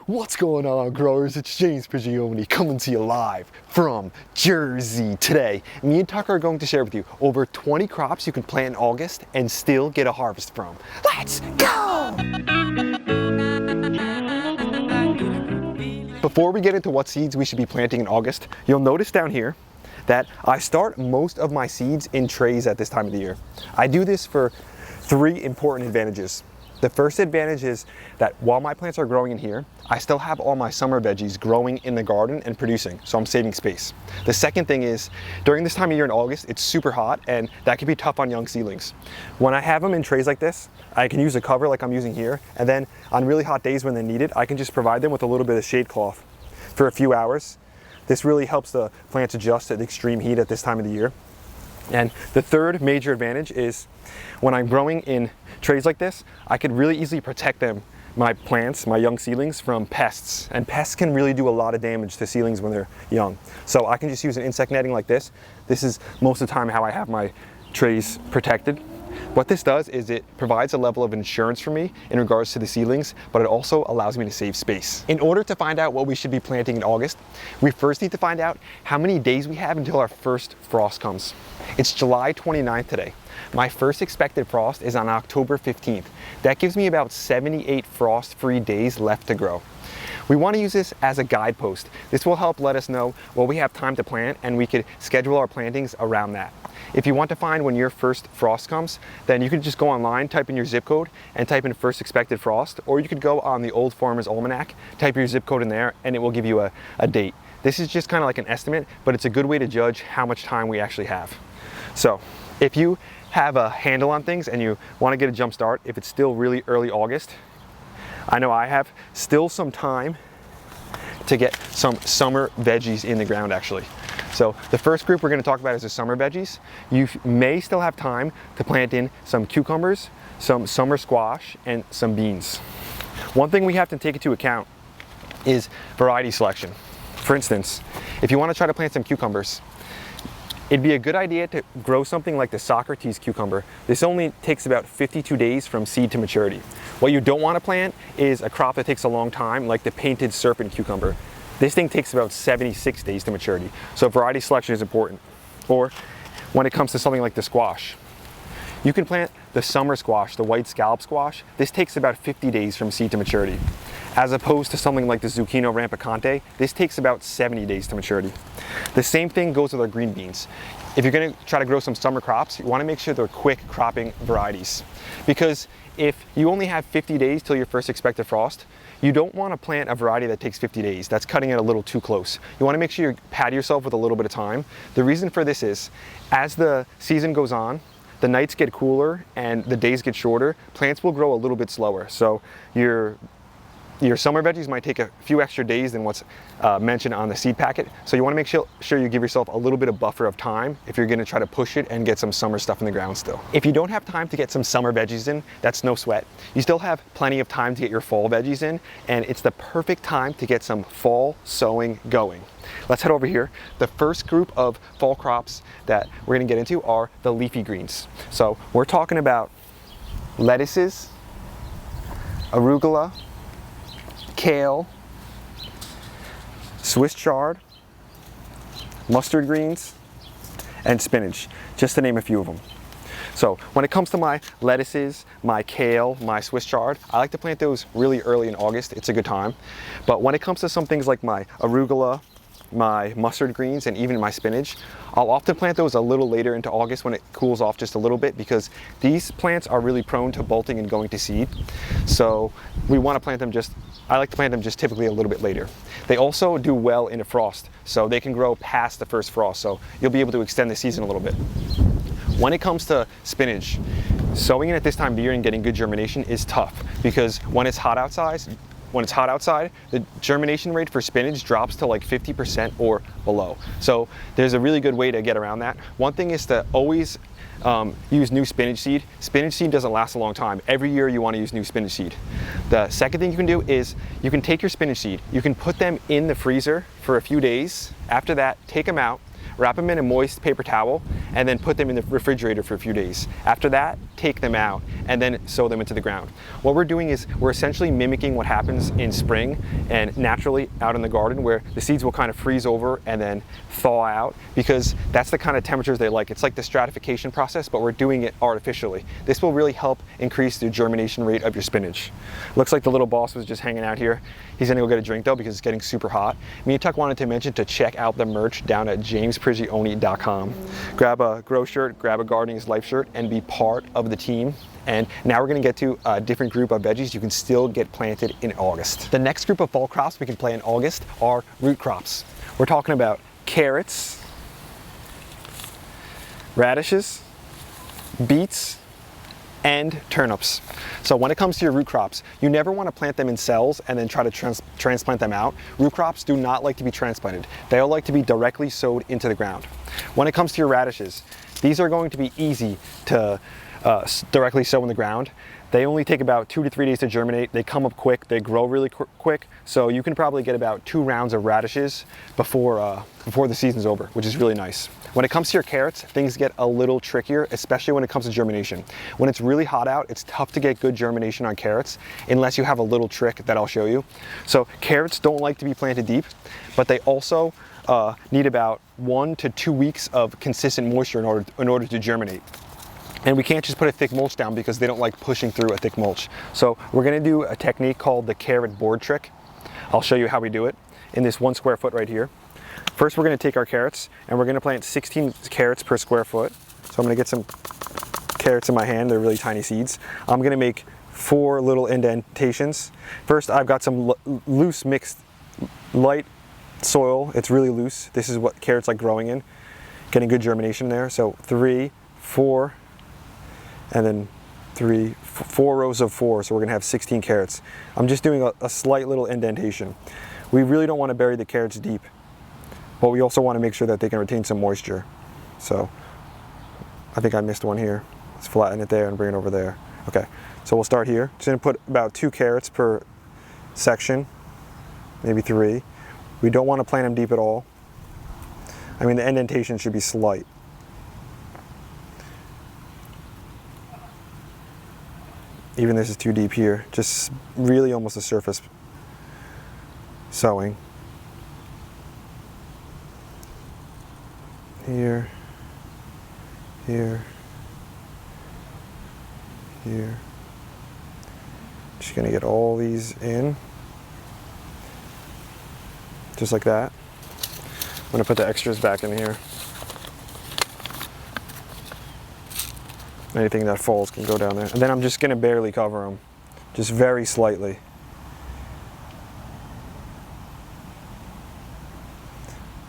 What's going on, growers? It's James Prigioni coming to you live from Jersey. Today, me and Tucker are going to share with you over 20 crops you can plant in August and still get a harvest from. Let's go! Before we get into what seeds we should be planting in August, you'll notice down here that I start most of my seeds in trays at this time of the year. I do this for three important advantages. The first advantage is that while my plants are growing in here, I still have all my summer veggies growing in the garden and producing, so I'm saving space. The second thing is, during this time of year in August, it's super hot and that can be tough on young seedlings. When I have them in trays like this, I can use a cover like I'm using here, and then on really hot days when they need it, I can just provide them with a little bit of shade cloth for a few hours. This really helps the plants adjust to the extreme heat at this time of the year. And the third major advantage is when I'm growing in trays like this, I could really easily protect my plants, my young seedlings, from pests. And pests can really do a lot of damage to seedlings when they're young. So I can just use an insect netting like this. This is most of the time how I have my trays protected. What this does is it provides a level of insurance for me in regards to the seedlings, but it also allows me to save space. In order to find out what we should be planting in August, we first need to find out how many days we have until our first frost comes. It's July 29th today. My first expected frost is on October 15th. That gives me about 78 frost-free days left to grow. We want to use this as a guidepost. This will help let us know when we have time to plant, and we could schedule our plantings around that. If you want to find when your first frost comes, then you can just go online, type in your zip code, and type in first expected frost, or you could go on the Old Farmer's Almanac, type your zip code in there, and it will give you a date. This is just kind of like an estimate, but it's a good way to judge how much time we actually have. So if you have a handle on things and you want to get a jump start, if it's still really early August, I know I have still some time to get some summer veggies in the ground actually. So the first group we're going to talk about is the summer veggies. You may still have time to plant in some cucumbers, some summer squash, and some beans. One thing we have to take into account is variety selection. For instance, if you want to try to plant some cucumbers, it'd be a good idea to grow something like the Socrates cucumber. This only takes about 52 days from seed to maturity. What you don't want to plant is a crop that takes a long time, like the painted serpent cucumber. This thing takes about 76 days to maturity. So variety selection is important. Or when it comes to something like the squash, you can plant the summer squash, the white scallop squash. This takes about 50 days from seed to maturity. As opposed to something like the zucchino rampicante, this takes about 70 days to maturity. The same thing goes with our green beans. If you're going to try to grow some summer crops, you want to make sure they're quick cropping varieties. Because if you only have 50 days till your first expected frost, you don't want to plant a variety that takes 50 days. That's cutting it a little too close. You want to make sure you pad yourself with a little bit of time. The reason for this is, as the season goes on, the nights get cooler and the days get shorter, plants will grow a little bit slower. So your summer veggies might take a few extra days than what's mentioned on the seed packet. So you want to make sure you give yourself a little bit of buffer of time if you're going to try to push it and get some summer stuff in the ground still. If you don't have time to get some summer veggies in, that's no sweat. You still have plenty of time to get your fall veggies in, and it's the perfect time to get some fall sowing going. Let's head over here. The first group of fall crops that we're going to get into are the leafy greens. So we're talking about lettuces, arugula, kale, Swiss chard, mustard greens, and spinach, just to name a few of them. So when it comes to my lettuces, my kale, my Swiss chard, I like to plant those really early in August. It's a good time. But when it comes to some things like my arugula, my mustard greens, and even my spinach, I'll often plant those a little later into August when it cools off just a little bit, because these plants are really prone to bolting and going to seed. So we want to plant them I like to plant them just typically a little bit later. They also do well in a frost, so they can grow past the first frost, so you'll be able to extend the season a little bit. When it comes to spinach, sowing it at this time of year and getting good germination is tough, because when it's hot outside, the germination rate for spinach drops to like 50% or below. So there's a really good way to get around that. One thing is to always use new spinach seed. Spinach seed doesn't last a long time. Every year you want to use new spinach seed. The second thing you can do is you can take your spinach seed, you can put them in the freezer for a few days. After that, take them out, wrap them in a moist paper towel, and then put them in the refrigerator for a few days. After that, take them out and then sow them into the ground. What we're doing is we're essentially mimicking what happens in spring and naturally out in the garden, where the seeds will kind of freeze over and then thaw out, because that's the kind of temperatures they like. It's like the stratification process, but we're doing it artificially. This will really help increase the germination rate of your spinach. Looks like the little boss was just hanging out here. He's gonna go get a drink though, because it's getting super hot. Me and Tuck wanted to mention to check out the merch down at jamesprigioni.com. Grab a Grow shirt, grab a Gardening is Life shirt, and be part of the team. And now we're gonna get to a different group of veggies you can still get planted in August. The next group of fall crops we can plant in August are root crops. We're talking about carrots, radishes, beets, and turnips. So when it comes to your root crops, you never want to plant them in cells and then try to transplant them out. Root crops do not like to be transplanted. They all like to be directly sowed into the ground. When it comes to your radishes, these are going to be easy to directly sow in the ground. They only take about 2 to 3 days to germinate. They come up quick, they grow really quick. So you can probably get about 2 rounds of radishes before the season's over, which is really nice. When it comes to your carrots, things get a little trickier, especially when it comes to germination. When it's really hot out, it's tough to get good germination on carrots unless you have a little trick that I'll show you. So carrots don't like to be planted deep, but they also need about 1 to 2 weeks of consistent moisture in order to germinate. And we can't just put a thick mulch down because they don't like pushing through a thick mulch. So we're gonna do a technique called the carrot board trick. I'll show you how we do it in this 1 square foot right here. First, we're gonna take our carrots and we're gonna plant 16 carrots per square foot. So I'm gonna get some carrots in my hand, they're really tiny seeds. I'm gonna make 4 little indentations. First, I've got some loose mixed light soil. It's really loose. This is what carrots like growing in. Getting good germination there. So 3, 4, and then 4 rows of 4, so we're gonna have 16 carrots. I'm just doing a slight little indentation. We really don't wanna bury the carrots deep, but we also wanna make sure that they can retain some moisture. So I think I missed one here. Let's flatten it there and bring it over there. Okay, so we'll start here. Just gonna put about 2 carrots per section, maybe 3. We don't wanna plant them deep at all. I mean, the indentation should be slight. Even this is too deep here, just really almost a surface sowing. Here, here, here. Just gonna get all these in, just like that. I'm gonna put the extras back in here. Anything that falls can go down there. And then I'm just gonna barely cover them, just very slightly.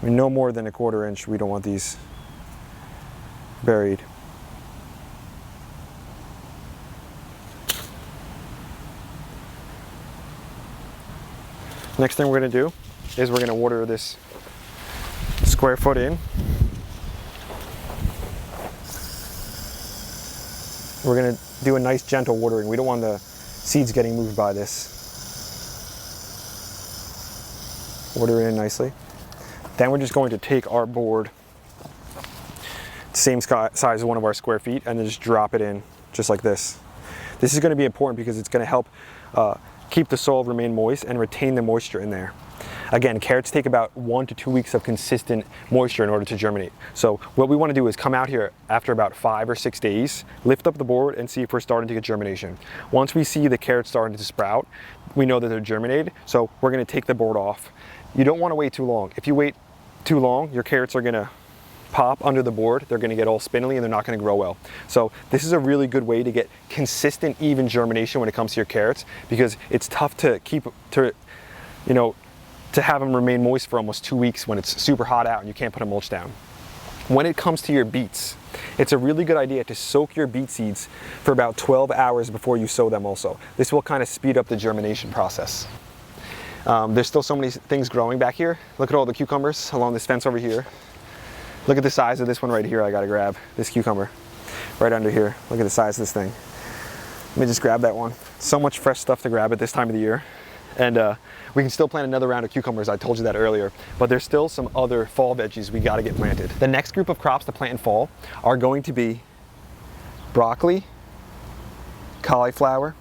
I mean, no more than 1/4 inch. We don't want these buried. Next thing we're gonna do is we're gonna water this square foot in. We're gonna do a nice gentle watering. We don't want the seeds getting moved by this. Water it in nicely. Then we're just going to take our board, same size as one of our square feet, and then just drop it in, just like this. This is gonna be important because it's gonna help keep the soil remain moist and retain the moisture in there. Again, carrots take about 1 to 2 weeks of consistent moisture in order to germinate. So what we want to do is come out here after about 5 or 6 days, lift up the board and see if we're starting to get germination. Once we see the carrots starting to sprout, we know that they're germinated, so we're going to take the board off. You don't want to wait too long. If you wait too long, your carrots are going to pop under the board, they're going to get all spindly and they're not going to grow well. So this is a really good way to get consistent, even germination when it comes to your carrots, because it's tough to to have them remain moist for almost 2 weeks when it's super hot out and you can't put a mulch down. When it comes to your beets, it's a really good idea to soak your beet seeds for about 12 hours before you sow them also. This will kind of speed up the germination process. There's still so many things growing back here. Look at all the cucumbers along this fence over here. Look at the size of this one right here. I gotta grab this cucumber right under here. Look at the size of this thing. Let me just grab that one. So much fresh stuff to grab at this time of the year. And we can still plant another round of cucumbers, I told you that earlier, but there's still some other fall veggies we gotta get planted. The next group of crops to plant in fall are going to be broccoli, cauliflower,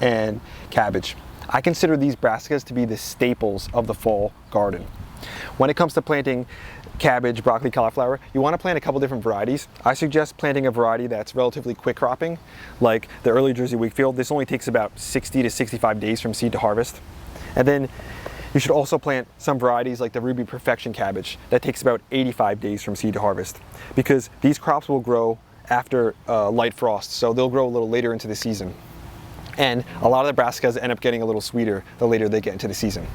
and cabbage. I consider these brassicas to be the staples of the fall garden. When it comes to planting cabbage, broccoli, cauliflower, you want to plant a couple different varieties. I suggest planting a variety that's relatively quick cropping, like the early Jersey Wakefield. This only takes about 60 to 65 days from seed to harvest. And then you should also plant some varieties like the Ruby Perfection cabbage that takes about 85 days from seed to harvest, because these crops will grow after light frost, so they'll grow a little later into the season. And a lot of the brassicas end up getting a little sweeter the later they get into the season.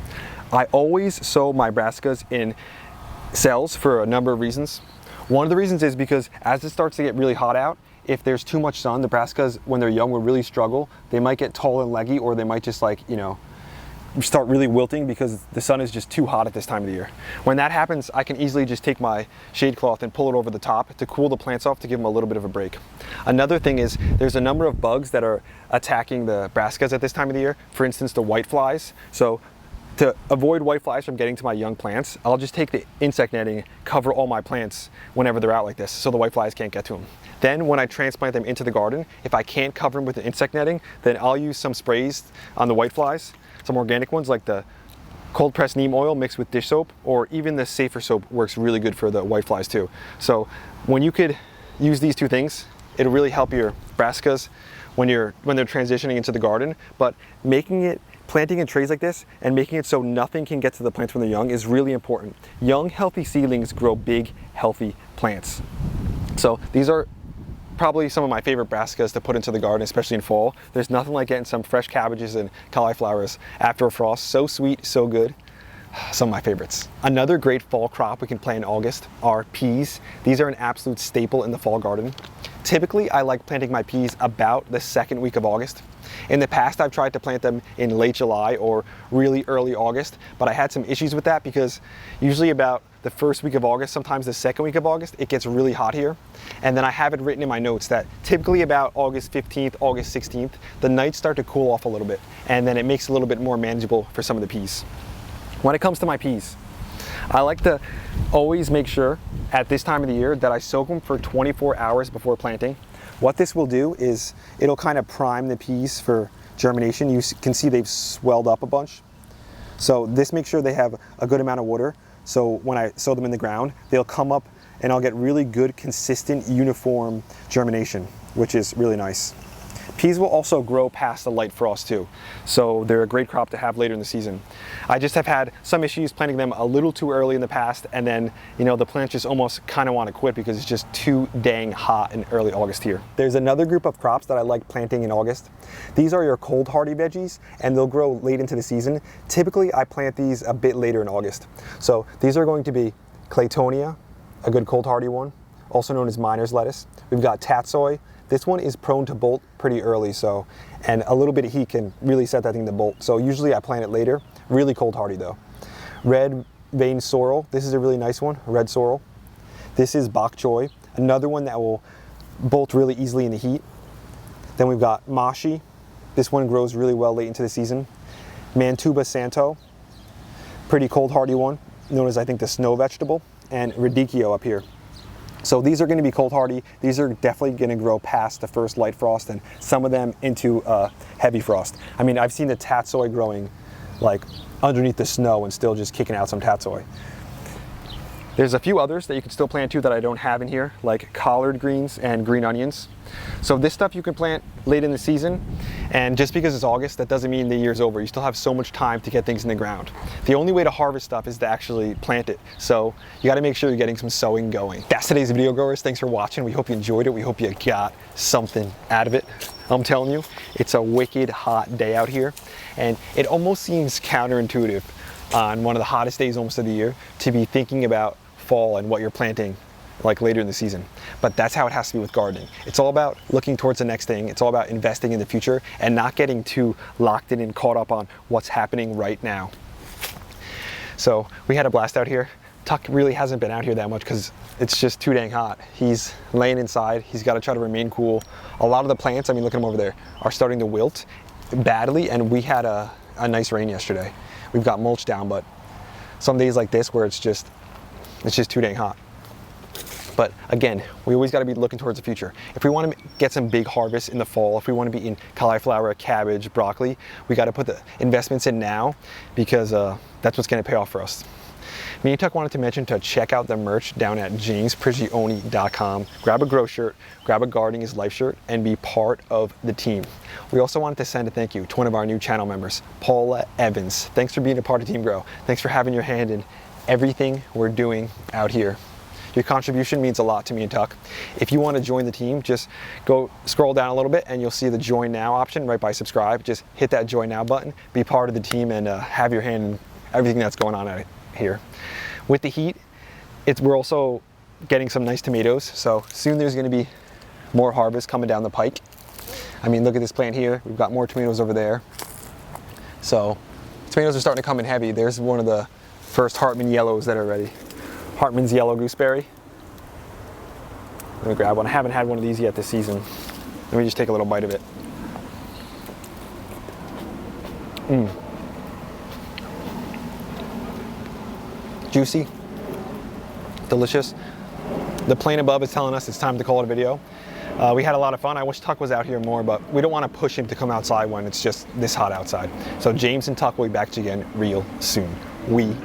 I always sow my brassicas in cells for a number of reasons. One of the reasons is because as it starts to get really hot out, if there's too much sun, the brassicas when they're young will really struggle. They might get tall and leggy, or they might just start really wilting because the sun is just too hot at this time of the year. When that happens, I can easily just take my shade cloth and pull it over the top to cool the plants off, to give them a little bit of a break. Another thing is there's a number of bugs that are attacking the brassicas at this time of the year. For instance, the white flies. So to avoid white flies from getting to my young plants, I'll just take the insect netting, cover all my plants whenever they're out like this, so the white flies can't get to them. Then when I transplant them into the garden, if I can't cover them with the insect netting, then I'll use some sprays on the white flies, some organic ones like the cold pressed neem oil mixed with dish soap, or even the safer soap works really good for the white flies too. So when you could use these two things, it'll really help your brassicas when they're transitioning into the garden. But planting in trays like this and making it so nothing can get to the plants when they're young is really important. Young, healthy seedlings grow big, healthy plants. So these are probably some of my favorite brassicas to put into the garden, especially in fall. There's nothing like getting some fresh cabbages and cauliflowers after a frost. So sweet, so good. Some of my favorites. Another great fall crop we can plant in August are peas. These are an absolute staple in the fall garden. Typically, I like planting my peas about the second week of August. In the past, I've tried to plant them in late July or really early August, but I had some issues with that because usually about the first week of August, sometimes the second week of August, it gets really hot here. And then I have it written in my notes that typically about August 15th, August 16th, the nights start to cool off a little bit, and then it makes it a little bit more manageable for some of the peas. When it comes to my peas, I like to always make sure at this time of the year that I soak them for 24 hours before planting. What this will do is it'll kind of prime the peas for germination. You can see they've swelled up a bunch. So this makes sure they have a good amount of water. So when I sow them in the ground, they'll come up and I'll get really good, consistent, uniform germination, which is really nice. Peas will also grow past the light frost too, so they're a great crop to have later in the season. I just have had some issues planting them a little too early in the past, and then the plants just almost kind of want to quit because it's just too dang hot in early August here. There's another group of crops that I like planting in August. These are your cold hardy veggies, and they'll grow late into the season. Typically, I plant these a bit later in August. So these are going to be Claytonia, a good cold hardy one, also known as miner's lettuce. We've got tatsoi. This one is prone to bolt pretty early, and a little bit of heat can really set that thing to bolt. So usually I plant it later. Really cold hardy though. Red vein sorrel. This is a really nice one, red sorrel. This is bok choy, another one that will bolt really easily in the heat. Then we've got mashi. This one grows really well late into the season. Mantuba santo, pretty cold hardy one, known as I think the snow vegetable, and radicchio up here. So these are going to be cold hardy. These are definitely going to grow past the first light frost, and some of them into heavy frost. I mean, I've seen the tatsoi growing like underneath the snow and still just kicking out some tatsoi. There's a few others that you can still plant too that I don't have in here, like collard greens and green onions. So this stuff you can plant late in the season, and just because it's August, that doesn't mean the year's over. You still have so much time to get things in the ground. The only way to harvest stuff is to actually plant it. So you gotta make sure you're getting some sowing going. That's today's video, growers. Thanks for watching. We hope you enjoyed it. We hope you got something out of it. I'm telling you, it's a wicked hot day out here, and it almost seems counterintuitive on one of the hottest days almost of the year to be thinking about fall and what you're planting like later in the season. But that's how it has to be with gardening. It's all about looking towards the next thing. It's all about investing in the future and not getting too locked in and caught up on what's happening right now. So we had a blast out here. Tuck really hasn't been out here that much because it's just too dang hot. He's laying inside. He's got to try to remain cool. A lot of the plants, I mean, look at them over there, are starting to wilt badly, and we had a nice rain yesterday. We've got mulch down, but some days like this where it's just too dang hot. But again, we always got to be looking towards the future. If we want to get some big harvests in the fall, if we want to be eating cauliflower, cabbage, broccoli, we got to put the investments in now, because that's what's going to pay off for us. Me and Tuck wanted to mention to check out the merch down at jamesprigioni.com. Grab a grow shirt, grab a Gardening is Life shirt, and be part of the team. We also wanted to send a thank you to one of our new channel members, Paula Evans. Thanks for being a part of Team Grow. Thanks for having your hand in everything we're doing out here. Your contribution means a lot to me and Tuck. If you want to join the team, just go scroll down a little bit and you'll see the Join Now option right by subscribe. Just hit that Join Now button, be part of the team, and have your hand in everything that's going on out here. With the heat, we're also getting some nice tomatoes, so soon there's going to be more harvest coming down the pike. I mean, look at this plant here. We've got more tomatoes over there. So tomatoes are starting to come in heavy. There's one of the first Hartman yellows that are ready. Hartman's yellow gooseberry. Let me grab one. I haven't had one of these yet this season. Let me just take a little bite of it. Juicy, delicious. The plane above is telling us it's time to call it a video. We had a lot of fun. I wish Tuck was out here more, but we don't want to push him to come outside when it's just this hot outside. So James and Tuck will be back to you again real soon. We